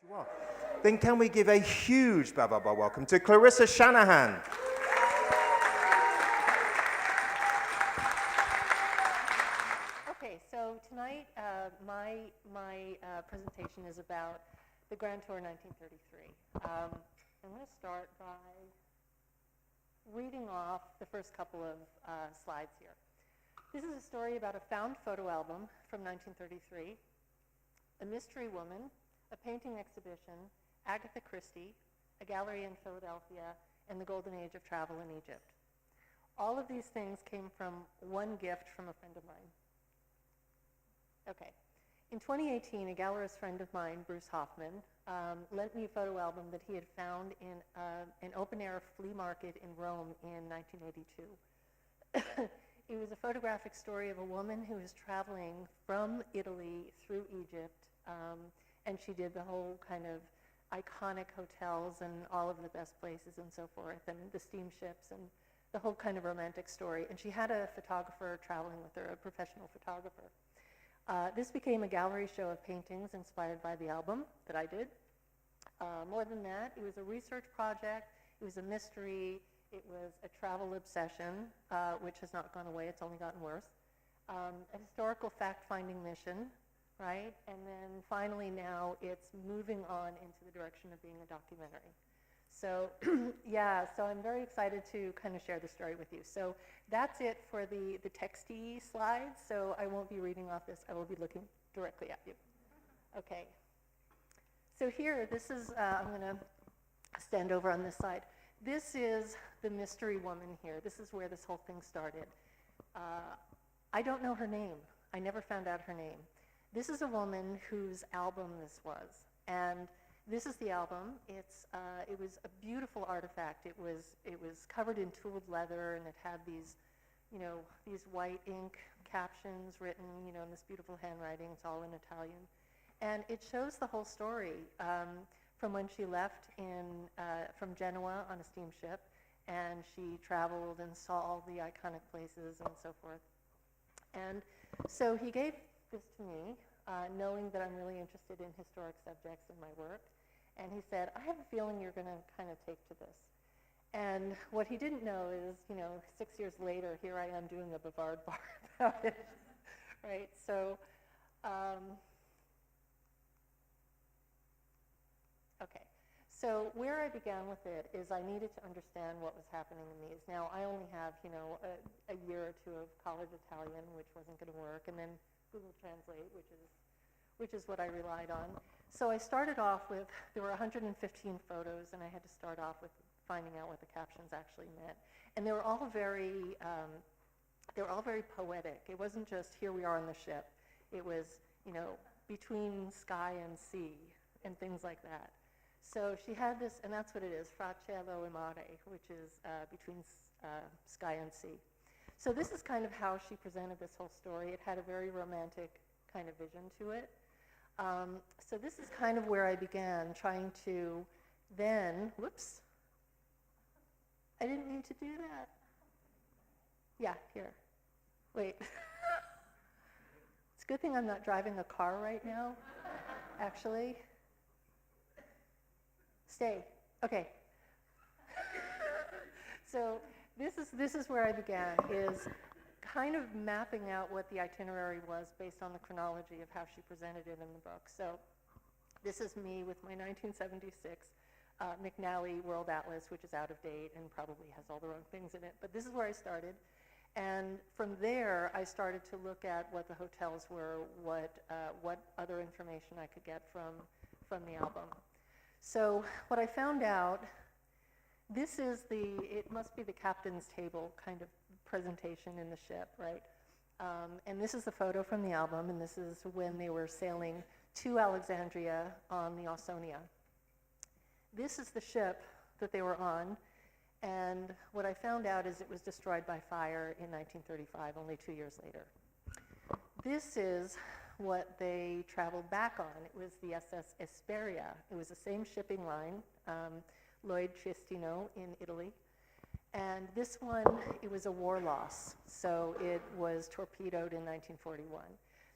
Well, then can we give a huge welcome to Clarissa Shanahan. Okay, so tonight my presentation is about the Grand Tour 1933. I'm going to start by reading off the first couple of slides here. This is a story about a found photo album from 1933, a mystery woman, a painting exhibition, Agatha Christie, a gallery in Philadelphia, and the golden age of travel in Egypt. All of these things came from one gift from a friend of mine. Okay. In 2018, a gallerist friend of mine, Bruce Hoffman, lent me a photo album that he had found in an open-air flea market in Rome in 1982. It was a photographic story of a woman who was traveling from Italy through Egypt, and she did the whole kind of iconic hotels and all of the best places and so forth, and the steamships and the whole kind of romantic story. And she had a photographer traveling with her, a professional photographer. This became a gallery show of paintings inspired by the album that I did. More than that, it was a research project, it was a mystery, it was a travel obsession, which has not gone away, it's only gotten worse. A historical fact-finding mission, right? And then finally now it's moving on into the direction of being a documentary. So yeah, so I'm very excited to kind of share the story with you. So that's it for the texty slides. So I won't be reading off this. I will be looking directly at you. Okay. So here, this is, I'm going to stand over on this side. This is the mystery woman here. This is where this whole thing started. I don't know her name. I never found out her name. This is a woman whose album this was. And this is the album. It was a beautiful artifact. It was covered in tooled leather, and it had these, these white ink captions written, in this beautiful handwriting. It's all in Italian, and it shows the whole story from when she left from Genoa on a steamship, and she traveled and saw all the iconic places and so forth. And so he gave this to me, knowing that I'm really interested in historic subjects in my work. And he said, I have a feeling you're going to kind of take to this. And what he didn't know is, 6 years later, here I am doing a Bavard bar about it, right? So, okay. So where I began with it is I needed to understand what was happening in these. Now, I only have, a year or two of college Italian, which wasn't going to work, and then Google Translate, which is what I relied on. So I started off with, there were 115 photos, and I had to start off with finding out what the captions actually meant. And they were all very poetic. It wasn't just, here we are on the ship. It was, between sky and sea, and things like that. So she had this, and that's what it is, fra cielo e mare, which is between sky and sea. So this is kind of how she presented this whole story. It had a very romantic kind of vision to it. So this is kind of where I began, trying to then, whoops, I didn't mean to do that. Yeah, here, wait. It's a good thing I'm not driving a car right now, actually. Stay, okay. So this is where I began, is kind of mapping out what the itinerary was based on the chronology of how she presented it in the book. So this is me with my 1976 McNally World Atlas, which is out of date and probably has all the wrong things in it. But this is where I started. And from there, I started to look at what the hotels were, what other information I could get from the album. So what I found out, it must be the captain's table kind of presentation in the ship, right? And this is the photo from the album, and this is when they were sailing to Alexandria on the Ausonia. This is the ship that they were on, and what I found out is it was destroyed by fire in 1935, only 2 years later. This is what they traveled back on. It was the SS Esperia. It was the same shipping line, Lloyd Cestino in Italy. And this one, it was a war loss, so it was torpedoed in 1941.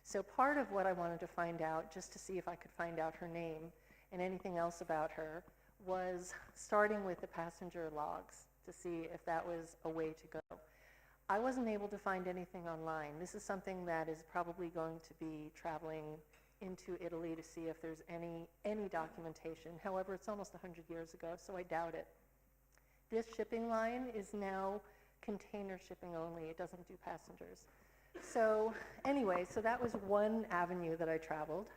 So part of what I wanted to find out, just to see if I could find out her name, and anything else about her was starting with the passenger logs to see if that was a way to go. I wasn't able to find anything online. This is something that is probably going to be traveling into Italy to see if there's any documentation. However, it's almost 100 years ago, so I doubt it. This shipping line is now container shipping only. It doesn't do passengers. So anyway, so that was one avenue that I traveled,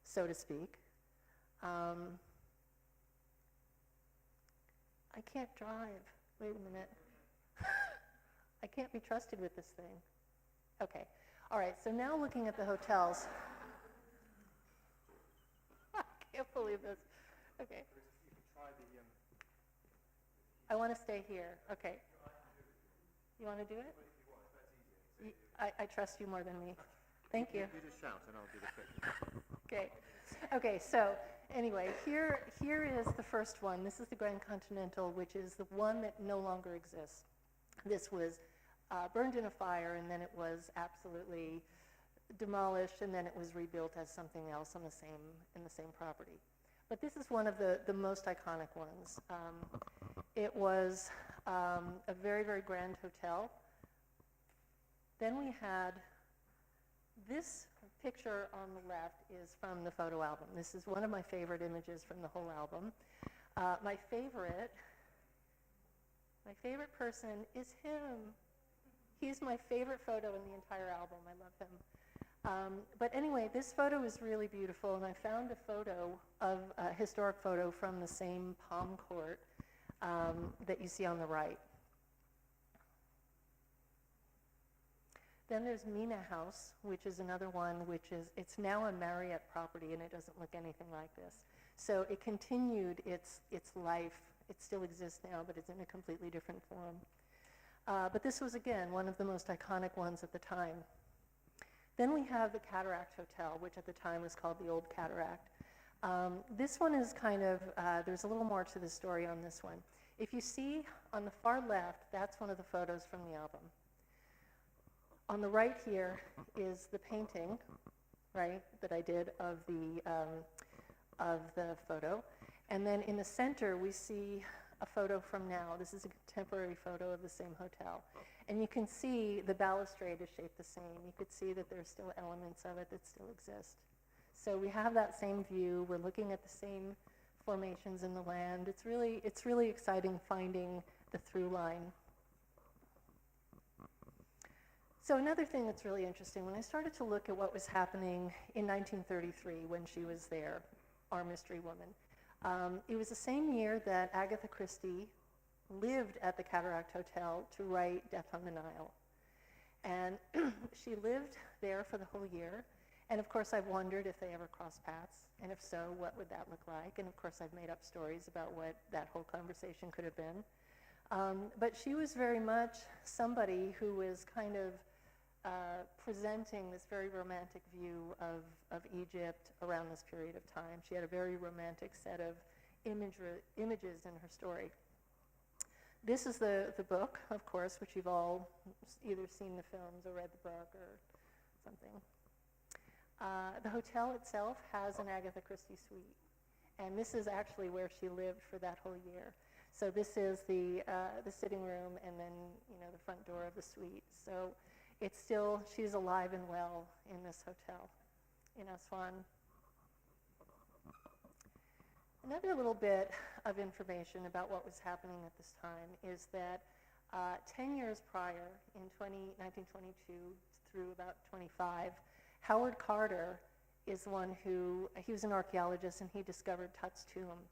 so to speak. I can't drive. Wait a minute. I can't be trusted with this thing. Okay. All right, so now looking at the hotels. I can't believe this. Okay. I want to stay here. Okay. You want to do it? I trust you more than me. Thank you. You just shout and I'll do the trick. Okay. Okay, so anyway, here is the first one. This is the Grand Continental, which is the one that no longer exists. This was burned in a fire, and then it was absolutely demolished, and then it was rebuilt as something else on in the same property. But this is one of the most iconic ones. It was a very, very grand hotel. Then we had this picture on the left is from the photo album. This is one of my favorite images from the whole album. My favorite person is him. He's my favorite photo in the entire album. I love him. But anyway, this photo is really beautiful, and I found a historic photo from the same palm court that you see on the right. Then there's Mina House, which is another one, it's now a Marriott property, and it doesn't look anything like this. So it continued its life. It still exists now, but it's in a completely different form. But this was, again, one of the most iconic ones at the time. Then we have the Cataract Hotel, which at the time was called the Old Cataract. This one is kind of, there's a little more to the story on this one. If you see on the far left, that's one of the photos from the album. On the right here is the painting, right, that I did of the photo. And then in the center, we see a photo from now. This is a contemporary photo of the same hotel. And you can see the balustrade is shaped the same. You could see that there's still elements of it that still exist. So we have that same view. We're looking at the same formations in the land. It's really exciting finding the through line. So another thing that's really interesting, when I started to look at what was happening in 1933 when she was there, our mystery woman, it was the same year that Agatha Christie lived at the Cataract Hotel to write Death on the Nile. And she lived there for the whole year. And of course, I've wondered if they ever crossed paths, and if so, what would that look like? And of course, I've made up stories about what that whole conversation could have been. But she was very much somebody who was kind of presenting this very romantic view of Egypt around this period of time. She had a very romantic set of images in her story. This is the book, of course, which you've all either seen the films or read the book or something. The hotel itself has an Agatha Christie suite, and this is actually where she lived for that whole year. So this is the sitting room, and then the front door of the suite. So it's still, she's alive and well in this hotel in Aswan. Another little bit of information about what was happening at this time is that 10 years prior, in 1922 through about 25, Howard Carter is one he was an archaeologist, and he discovered Tut's tomb.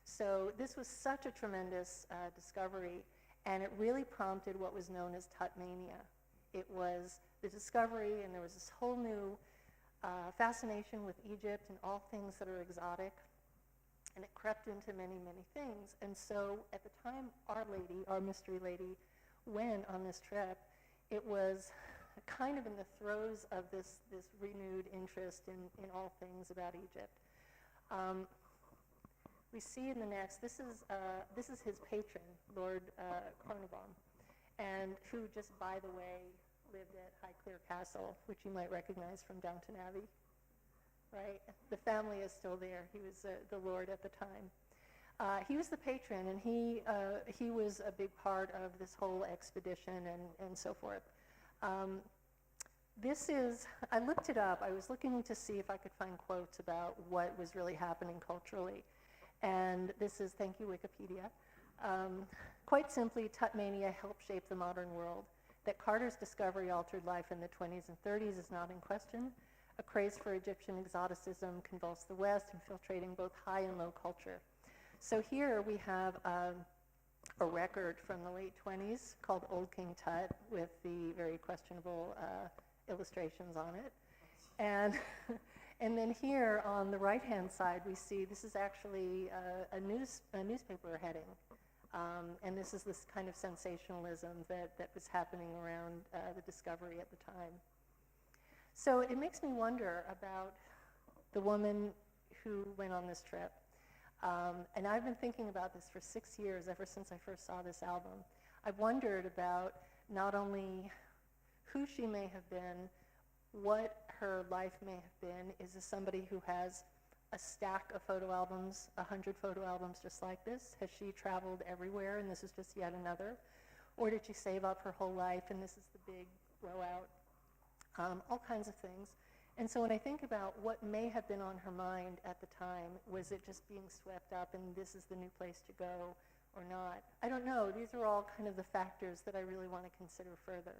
So this was such a tremendous discovery, and it really prompted what was known as Tut mania. It was the discovery, and there was this whole new fascination with Egypt and all things that are exotic, and it crept into many, many things. And so at the time our mystery lady, went on this trip, it was kind of in the throes of this renewed interest in all things about Egypt. We see in the next, this is his patron, Lord Cornwall, and who just, by the way, lived at Highclere Castle, which you might recognize from Downton Abbey. right? The family is still there. He was the lord at the time. He was the patron, and he was a big part of this whole expedition and so forth. I looked it up. I was looking to see if I could find quotes about what was really happening culturally. And this is, thank you, Wikipedia. Quite simply, Tutmania helped shape the modern world. That Carter's discovery altered life in the 20s and 30s is not in question. A craze for Egyptian exoticism convulsed the West, infiltrating both high and low culture. So here we have a record from the late 20s called Old King Tut with the very questionable illustrations on it. And then here on the right-hand side, we see this is actually a newspaper heading. And this is this kind of sensationalism that was happening around the discovery at the time. So it makes me wonder about the woman who went on this trip. And I've been thinking about this for 6 years, ever since I first saw this album. I've wondered about not only who she may have been, what her life may have been. Is this somebody who has a stack of photo albums, 100 photo albums just like this? Has she traveled everywhere and this is just yet another? Or did she save up her whole life and this is the big blowout? All kinds of things. And so when I think about what may have been on her mind at the time, was it just being swept up and this is the new place to go or not? I don't know. These are all kind of the factors that I really want to consider further.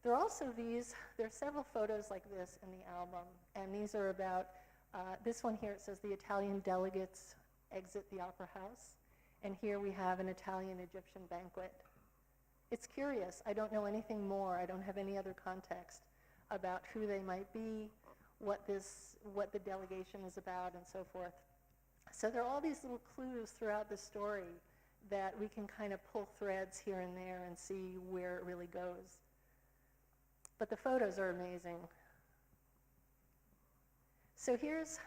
There are also there are several photos like this in the album, and these are about, this one here, it says the Italian delegates exit the opera house, and here we have an Italian-Egyptian banquet. It's curious. I don't know anything more. I don't have any other context about who they might be, what the delegation is about, and so forth. So there are all these little clues throughout the story that we can kind of pull threads here and there and see where it really goes. But the photos are amazing. So here's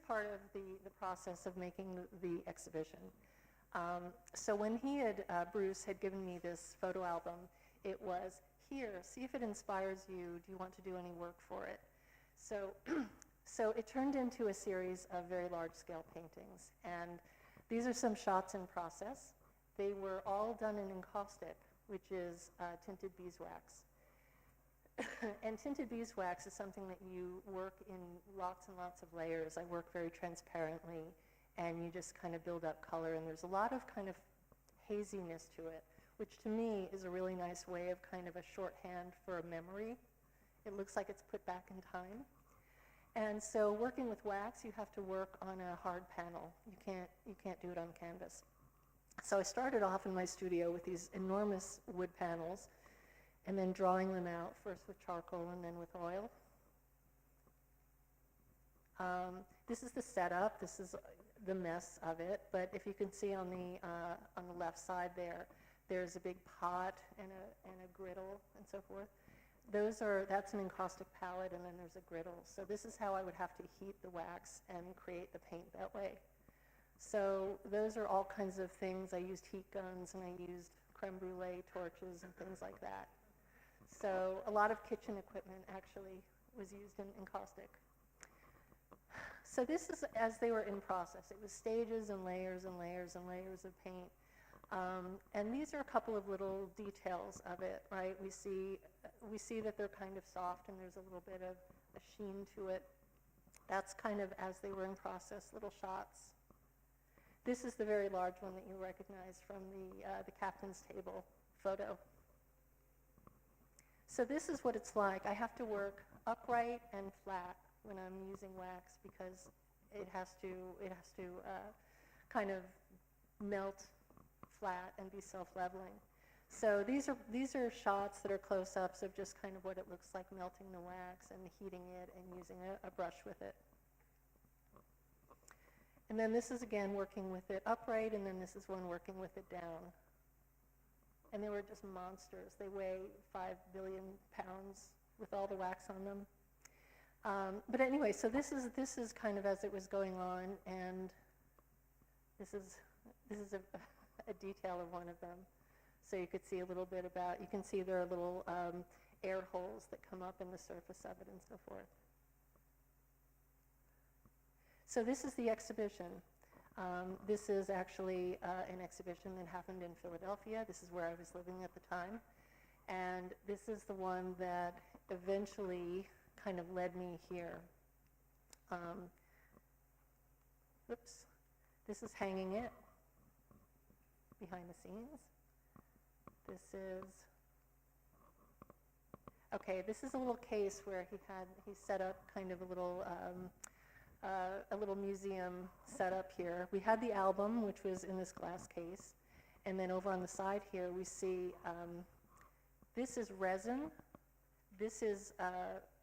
part of the process of making the exhibition. So when Bruce had given me this photo album, it was, here, see if it inspires you. Do you want to do any work for it? So it turned into a series of very large-scale paintings. And these are some shots in process. They were all done in encaustic, which is tinted beeswax. And tinted beeswax is something that you work in lots and lots of layers. I work very transparently, and you just kind of build up color, and there's a lot of kind of haziness to it, which to me is a really nice way of kind of a shorthand for a memory. It looks like it's put back in time. And so working with wax, you have to work on a hard panel. You can't do it on canvas. So I started off in my studio with these enormous wood panels, and then drawing them out, first with charcoal and then with oil. This is the setup. This is the mess of it. But if you can see on the left side there's a big pot and a griddle and so forth. That's an encaustic palette, and then there's a griddle. So this is how I would have to heat the wax and create the paint that way. So those are all kinds of things. I used heat guns, and I used creme brulee torches and things like that. So a lot of kitchen equipment actually was used in encaustic. So this is as they were in process. It was stages and layers and layers and layers of paint. And these are a couple of little details of it, right? We see that they're kind of soft and there's a little bit of a sheen to it. That's kind of as they were in process, little shots. This is the very large one that you recognize from the captain's table photo. So this is what it's like. I have to work upright and flat when I'm using wax because it has to kind of melt flat and be self-leveling. So these are shots that are close-ups of just kind of what it looks like melting the wax and heating it and using a brush with it. And then this is again working with it upright, and then this is one working with it down. And they were just monsters. They weigh 5 billion pounds with all the wax on them. But anyway, so this is kind of as it was going on, and this is a detail of one of them. So you could see a little bit about, you can see there are little air holes that come up in the surface of it and so forth. So this is the exhibition. This is actually an exhibition that happened in Philadelphia. This is where I was living at the time. And this is the one that eventually kind of led me here. Oops. This is hanging it behind the scenes. This is a little case where he set up kind of a little museum set up here. We had the album, which was in this glass case. And then over on the side here, we see this is resin, this is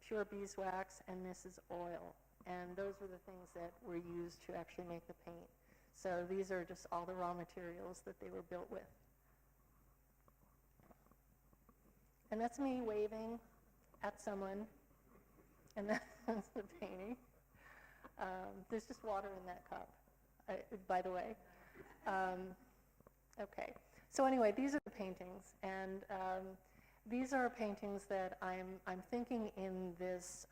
pure beeswax, and this is oil. And those were the things that were used to actually make the paint. So these are just all the raw materials that they were built with. And that's me waving at someone. And that's the painting. There's just water in that cup, by the way. Okay. So anyway, these are the paintings. And these are paintings that I'm thinking in this,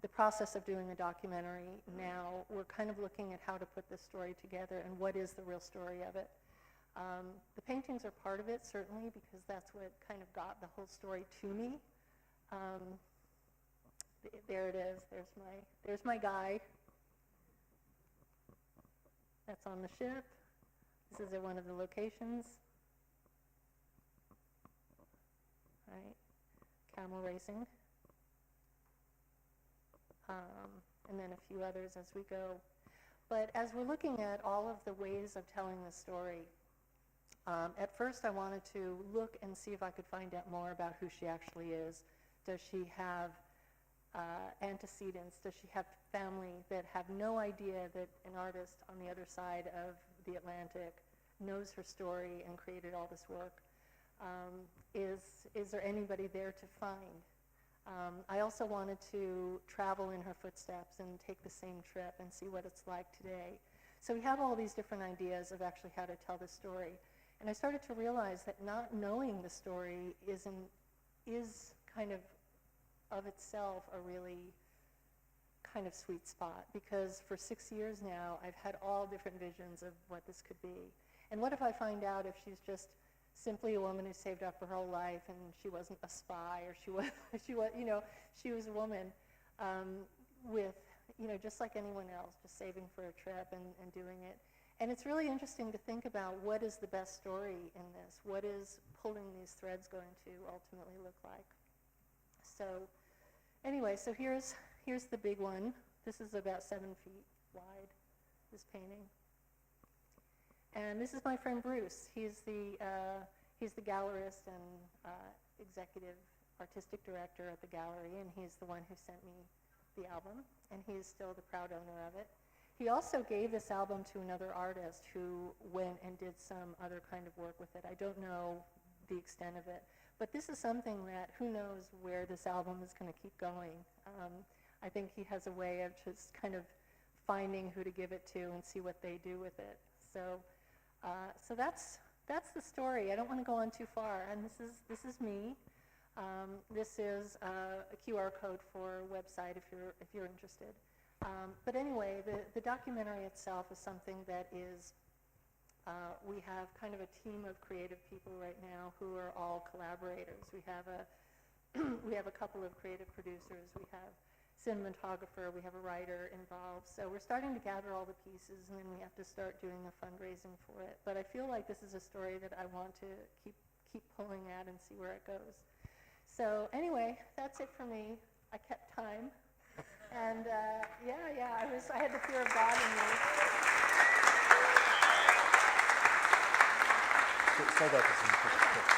the process of doing a documentary now. We're kind of looking at how to put this story together and what is the real story of it. The paintings are part of it, certainly, because that's what kind of got the whole story to me. There it is. There's my guy. That's on the ship. This is at one of the locations. Right. Camel racing. And then a few others as we go. But as we're looking at all of the ways of telling the story, at first I wanted to look and see if I could find out more about who she actually is. Does she have antecedents? Does she have family that have no idea that an artist on the other side of the Atlantic knows her story and created all this work? Is there anybody there to find? I also wanted to travel in her footsteps and take the same trip and see what it's like today. So we have all these different ideas of actually how to tell the story. And I started to realize that not knowing the story is kind of itself a really kind of sweet spot, because for 6 years now I've had all different visions of what this could be. And what if I find out if she's just simply a woman who saved up her whole life and she wasn't a spy, or she was a woman with, just like anyone else, just saving for a trip and doing it. And it's really interesting to think about what is the best story in this. What is pulling these threads going to ultimately look like? So anyway, so here's the big one. This is about 7 feet wide, this painting. And this is my friend Bruce. He's the gallerist and executive artistic director at the gallery, and he's the one who sent me the album, and he is still the proud owner of it. He also gave this album to another artist who went and did some other kind of work with it. I don't know the extent of it, but this is something that who knows where this album is going to keep going. I think he has a way of just kind of finding who to give it to and see what they do with it. So that's the story. I don't want to go on too far. And this is me. This is a QR code for a website if you're interested. But anyway, the documentary itself is something that is, we have kind of a team of creative people right now who are all collaborators. We have a couple of creative producers. We have cinematographer. We have a writer involved. So we're starting to gather all the pieces, and then we have to start doing the fundraising for it. But I feel like this is a story that I want to keep pulling at and see where it goes. So anyway, that's it for me. I kept time. And I had the fear of God in me. Say that to some people.